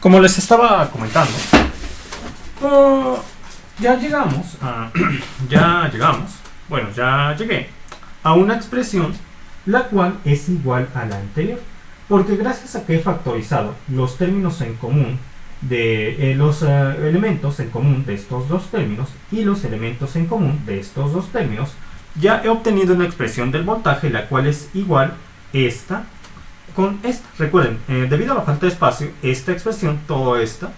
Como les estaba comentando, ya llegué a una expresión la cual es igual a la anterior, porque gracias a que he factorizado los términos en común de los elementos en común de estos dos términos y los elementos en común de estos dos términos, ya he obtenido una expresión del voltaje la cual es igual esta con esta. Recuerden, debido a la falta de espacio, esta expresión, todo esto,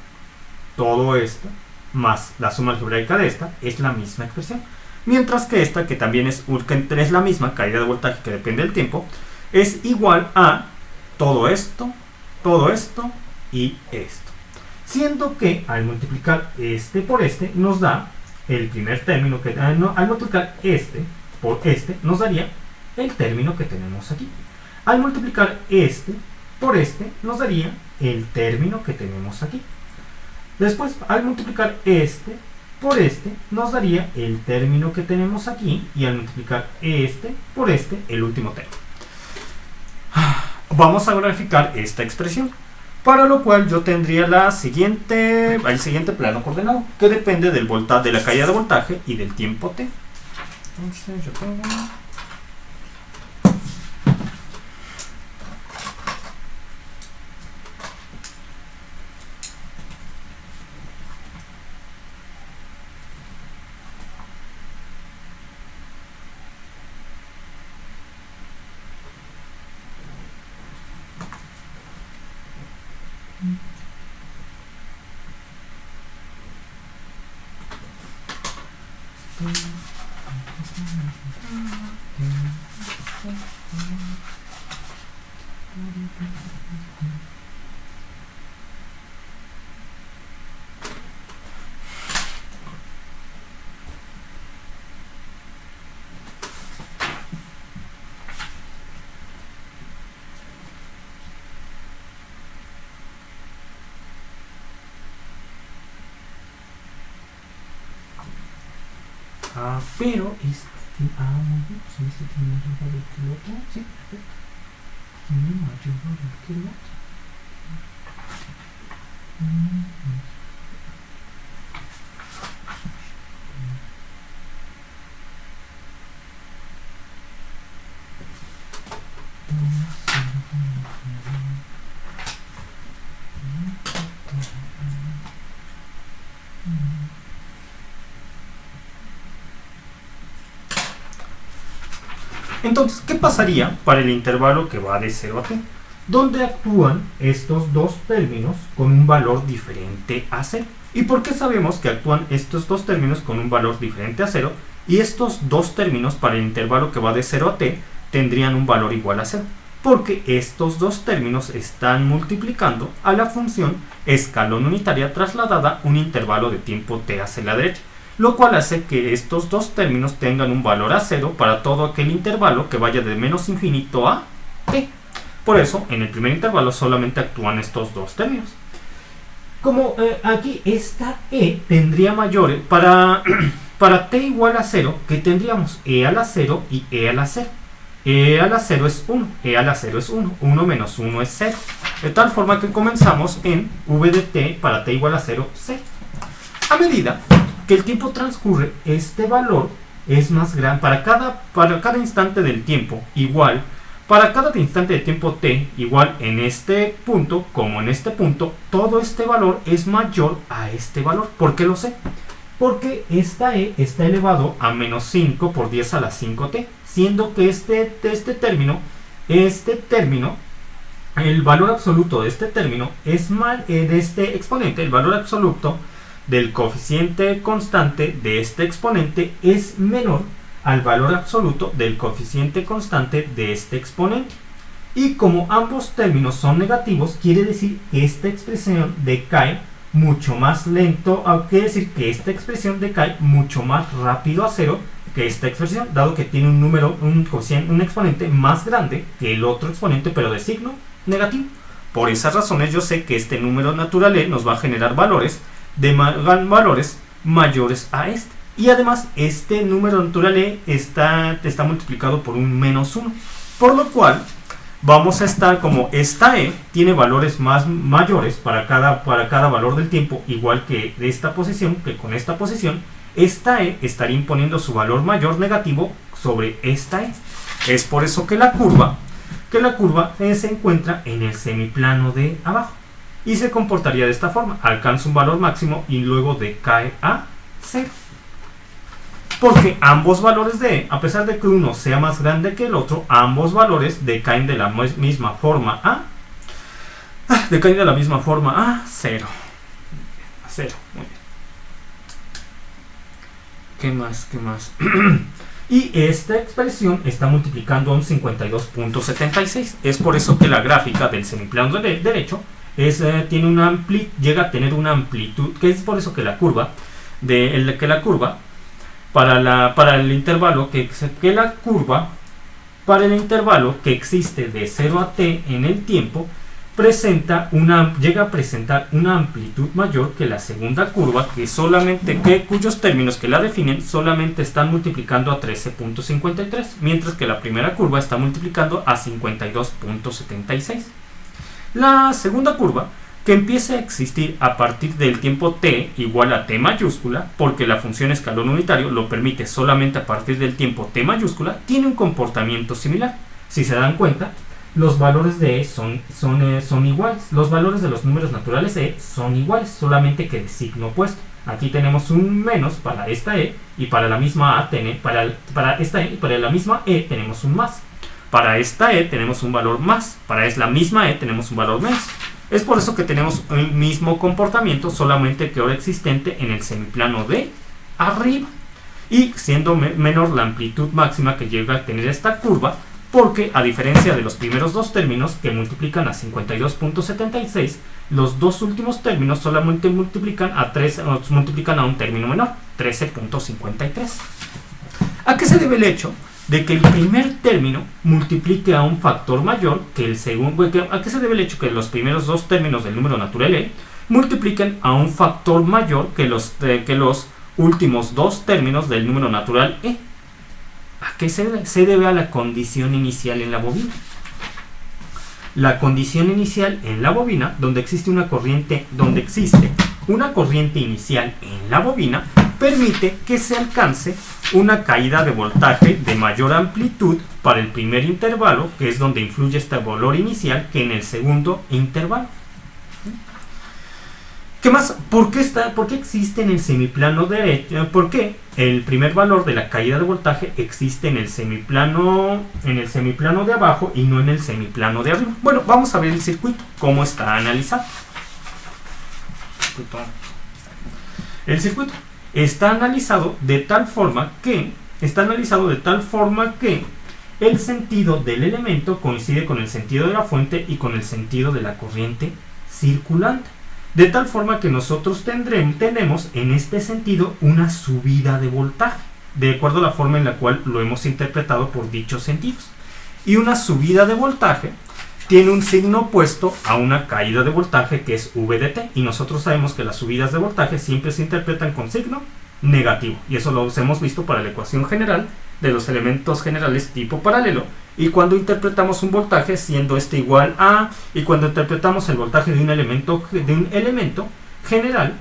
más la suma algebraica de esta, es la misma expresión. Mientras que esta, que también es la misma, caída de voltaje que depende del tiempo, es igual a todo esto y esto. Siendo que al multiplicar este por este nos da el primer término, que al multiplicar este por este nos daría el término que tenemos aquí. Al multiplicar este por este nos daría el término que tenemos aquí. Después, al multiplicar este por este nos daría el término que tenemos aquí, y al multiplicar este por este, el último término. Vamos a graficar esta expresión, para lo cual yo tendría el siguiente plano coordenado, que depende de la caída de voltaje y del tiempo t. Entonces yo tengo... pero muy bien, pues este tiene mayor valor que el otro, sí, perfecto. Tiene mayor valor que el otro. Entonces, ¿qué pasaría para el intervalo que va de 0 a t? Donde actúan estos dos términos con un valor diferente a 0. ¿Y por qué sabemos que actúan estos dos términos con un valor diferente a 0? Y estos dos términos para el intervalo que va de 0 a t tendrían un valor igual a 0. Porque estos dos términos están multiplicando a la función escalón unitaria trasladada un intervalo de tiempo t hacia la derecha, lo cual hace que estos dos términos tengan un valor a 0 para todo aquel intervalo que vaya de menos infinito a t. Por eso, en el primer intervalo solamente actúan estos dos términos. Como aquí esta e tendría mayores, para t igual a 0, que tendríamos e a la 0 y e a la 0. E a la 0 es 1, e a la 0 es 1, 1 menos 1 es 0. De tal forma que comenzamos en v de t para t igual a 0, 0. A medida que el tiempo transcurre, este valor es más grande para cada instante del tiempo, igual para cada instante de tiempo t, igual en este punto como en este punto, todo este valor es mayor a este valor. ¿Por qué lo sé? Porque esta e está elevado a menos 5 por 10 a la 5t, siendo que este término, el valor absoluto de este término es de este exponente, el valor absoluto del coeficiente constante de este exponente es menor al valor absoluto del coeficiente constante de este exponente. Y como ambos términos son negativos, quiere decir que esta expresión decae mucho más lento, quiere decir que esta expresión decae mucho más rápido a 0 que esta expresión, dado que tiene un exponente más grande que el otro exponente, pero de signo negativo. Por esas razones yo sé que este número natural e nos va a generar valores mayores a este. Y además este número natural e está multiplicado por un menos 1, por lo cual vamos a estar como esta E tiene valores mayores para cada valor del tiempo, igual que de esta posición, que con esta posición, esta E estaría imponiendo su valor mayor negativo sobre esta E. Es por eso que la curva se encuentra en el semiplano de abajo y se comportaría de esta forma: alcanza un valor máximo y luego decae a 0. Porque ambos valores de E, a pesar de que uno sea más grande que el otro, ambos valores decaen de la misma forma a 0. A 0. Muy bien. ¿Qué más? Y esta expresión está multiplicando a un 52.76. Es por eso que la gráfica del semiplano derecho llega a tener una amplitud, que es por eso que la curva para el intervalo que existe de 0 a t en el tiempo llega a presentar una amplitud mayor que la segunda curva, cuyos términos que la definen solamente están multiplicando a 13.53, mientras que la primera curva está multiplicando a 52.76. La segunda curva, que empieza a existir a partir del tiempo t igual a t mayúscula, porque la función escalón unitario lo permite solamente a partir del tiempo t mayúscula, tiene un comportamiento similar. Si se dan cuenta, los valores de E son iguales. Los valores de los números naturales E son iguales, solamente que de signo opuesto. Aquí tenemos un menos para esta E, y para la misma para esta E y para la misma E tenemos un más. Para esta E tenemos un valor más, para la misma E tenemos un valor menos. Es por eso que tenemos el mismo comportamiento, solamente que ahora existente en el semiplano de arriba, y siendo menor la amplitud máxima que llega a tener esta curva, porque a diferencia de los primeros dos términos que multiplican a 52.76, los dos últimos términos solamente multiplican a un término menor, 13.53. ¿A qué se debe el hecho de que el primer término multiplique a un factor mayor que el segundo? ¿A qué se debe el hecho que los primeros dos términos del número natural E multipliquen a un factor mayor que los últimos dos términos del número natural E? ¿A qué se debe? Se debe a la condición inicial en la bobina. La condición inicial en la bobina, donde existe una corriente inicial en la bobina, permite que se alcance una caída de voltaje de mayor amplitud para el primer intervalo, que es donde influye este valor inicial, que en el segundo intervalo. ¿Qué más? ¿Por qué existe en el semiplano derecho? ¿Por qué el primer valor de la caída de voltaje existe en el semiplano de abajo y no en el semiplano de arriba? Bueno, vamos a ver el circuito, cómo está analizado. El circuito está analizado de tal forma que el sentido del elemento coincide con el sentido de la fuente y con el sentido de la corriente circulante. De tal forma que nosotros tenemos en este sentido una subida de voltaje, de acuerdo a la forma en la cual lo hemos interpretado por dichos sentidos. Y una subida de voltaje tiene un signo opuesto a una caída de voltaje, que es V de t. Y nosotros sabemos que las subidas de voltaje siempre se interpretan con signo negativo. Y eso lo hemos visto para la ecuación general de los elementos generales tipo paralelo. Y cuando interpretamos un voltaje siendo este igual a, y cuando interpretamos el voltaje de un elemento general,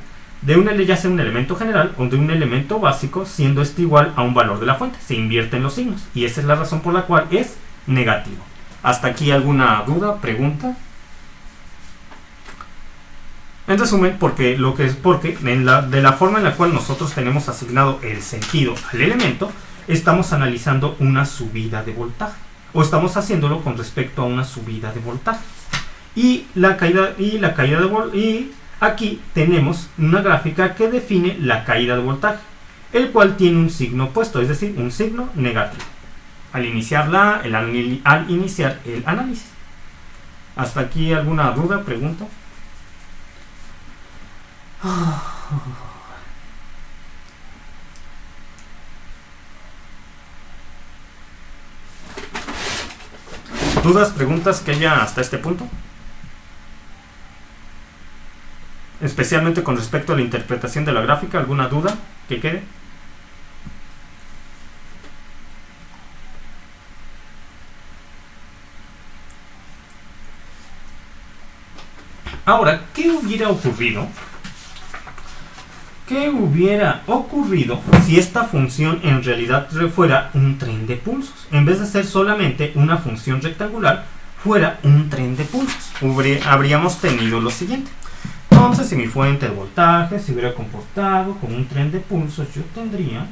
ya sea un elemento general o de un elemento básico, siendo este igual a un valor de la fuente, se invierten los signos, y esa es la razón por la cual es negativo. ¿Hasta aquí alguna duda, pregunta? En resumen, de la forma en la cual nosotros tenemos asignado el sentido al elemento, estamos analizando una subida de voltaje, o estamos haciéndolo con respecto a una subida de voltaje. Y aquí tenemos una gráfica que define la caída de voltaje, el cual tiene un signo opuesto, es decir, un signo negativo, al iniciar el análisis. ¿Hasta aquí alguna duda, pregunta? ¿Dudas, preguntas que haya hasta este punto? Especialmente con respecto a la interpretación de la gráfica, ¿alguna duda que quede? Ahora, ¿qué hubiera ocurrido? ¿Qué hubiera ocurrido si esta función en realidad fuera un tren de pulsos? En vez de ser solamente una función rectangular, fuera un tren de pulsos. Habríamos tenido lo siguiente. Entonces, si mi fuente de voltaje se hubiera comportado como un tren de pulsos, yo tendría...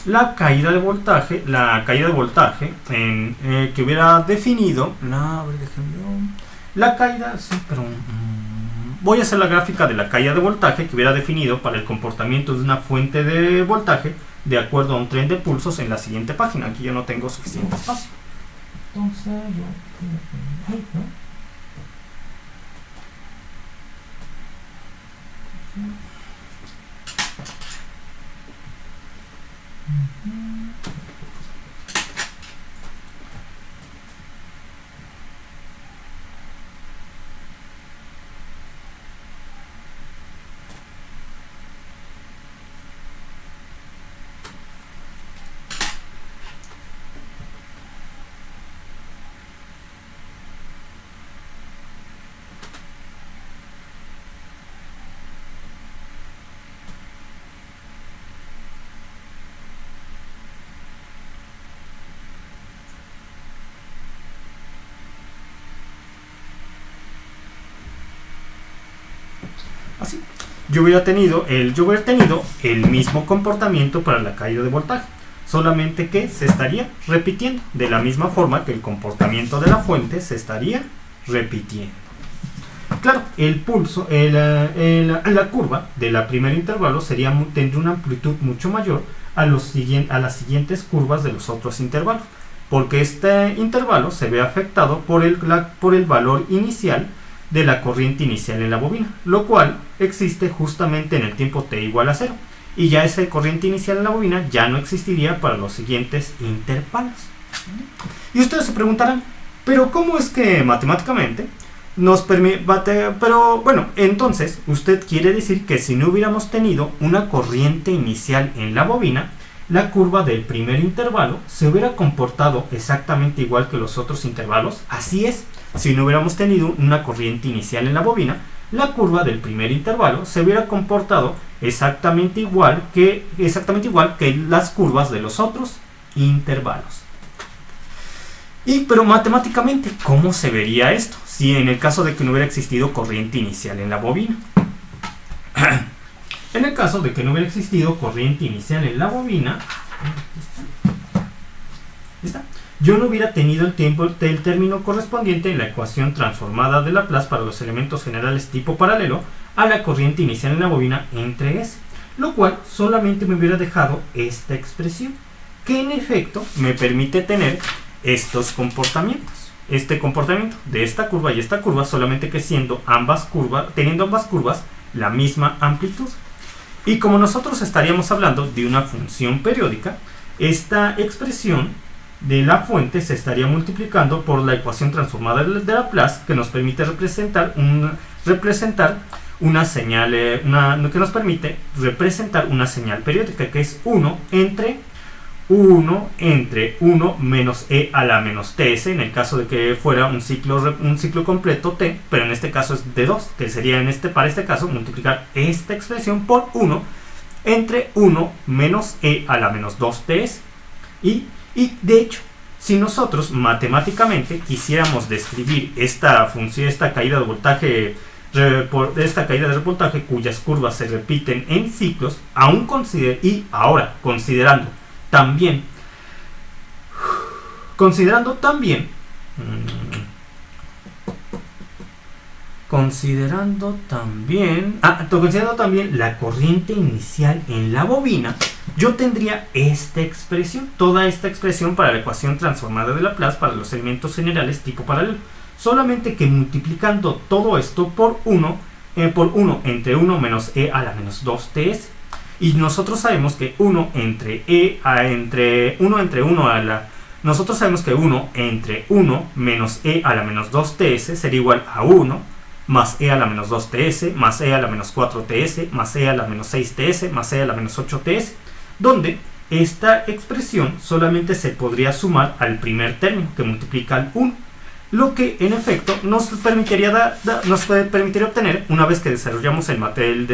la caída de voltaje, que hubiera definido la caída, sí, pero voy a hacer la gráfica de la caída de voltaje que hubiera definido para el comportamiento de una fuente de voltaje de acuerdo a un tren de pulsos en la siguiente página. Aquí yo no tengo suficiente espacio. Entonces así, yo hubiera tenido el mismo comportamiento para la caída de voltaje, solamente que se estaría repitiendo de la misma forma que el comportamiento de la fuente se estaría repitiendo. Claro, el pulso, la curva de la primer intervalo tendría una amplitud mucho mayor a las siguientes curvas de los otros intervalos, porque este intervalo se ve afectado por el valor inicial de la corriente inicial en la bobina, lo cual existe justamente en el tiempo t igual a 0, y ya esa corriente inicial en la bobina ya no existiría para los siguientes intervalos. Y ustedes se preguntarán, pero ¿cómo es que matemáticamente nos permite? Pero bueno, entonces usted quiere decir que si no hubiéramos tenido una corriente inicial en la bobina, la curva del primer intervalo se hubiera comportado exactamente igual que los otros intervalos. Así es, si no hubiéramos tenido una corriente inicial en la bobina, la curva del primer intervalo se hubiera comportado exactamente igual que las curvas de los otros intervalos. Pero matemáticamente, ¿cómo se vería esto? Si en el caso de que no hubiera existido corriente inicial en la bobina. En el caso de que no hubiera existido corriente inicial en la bobina, yo no hubiera tenido el término correspondiente en la ecuación transformada de Laplace para los elementos generales tipo paralelo a la corriente inicial en la bobina entre S, lo cual solamente me hubiera dejado esta expresión, que en efecto me permite tener estos comportamientos. Este comportamiento de esta curva y esta curva, solamente que teniendo ambas curvas la misma amplitud. Y como nosotros estaríamos hablando de una función periódica, esta expresión de la fuente se estaría multiplicando por la ecuación transformada de Laplace, que nos permite representar una señal, que nos permite representar una señal periódica, que es 1 entre 1 menos e a la menos ts, en el caso de que fuera un ciclo completo t, pero en este caso es de 2, que sería para este caso multiplicar esta expresión por 1 entre 1 menos e a la menos 2ts. Y de hecho, si nosotros matemáticamente quisiéramos describir esta caída de voltaje, esta caída de voltaje cuyas curvas se repiten en ciclos, considerando también la corriente inicial en la bobina, yo tendría esta expresión, toda esta expresión para la ecuación transformada de Laplace para los elementos generales tipo paralelo, solamente que multiplicando todo esto por 1 entre 1 menos e a la menos 2ts. Y nosotros sabemos que 1 entre 1 a la... Nosotros sabemos que 1 entre 1 menos e a la menos 2ts sería igual a 1 más e a la menos 2ts más e a la menos 4ts más e a la menos 6ts más e a la menos 8ts, donde esta expresión solamente se podría sumar al primer término que multiplica al 1, lo que en efecto nos permitiría obtener, una vez que desarrollamos el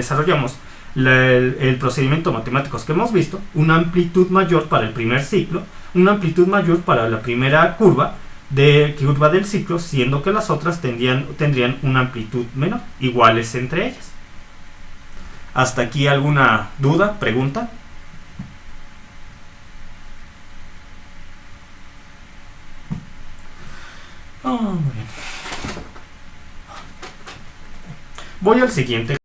procedimiento matemáticos que hemos visto, una amplitud mayor para el primer ciclo, una amplitud mayor para la primera curva del ciclo, siendo que las otras tendrían una amplitud menor, iguales entre ellas. ¿Hasta aquí alguna duda, pregunta? Muy bien. Voy al siguiente.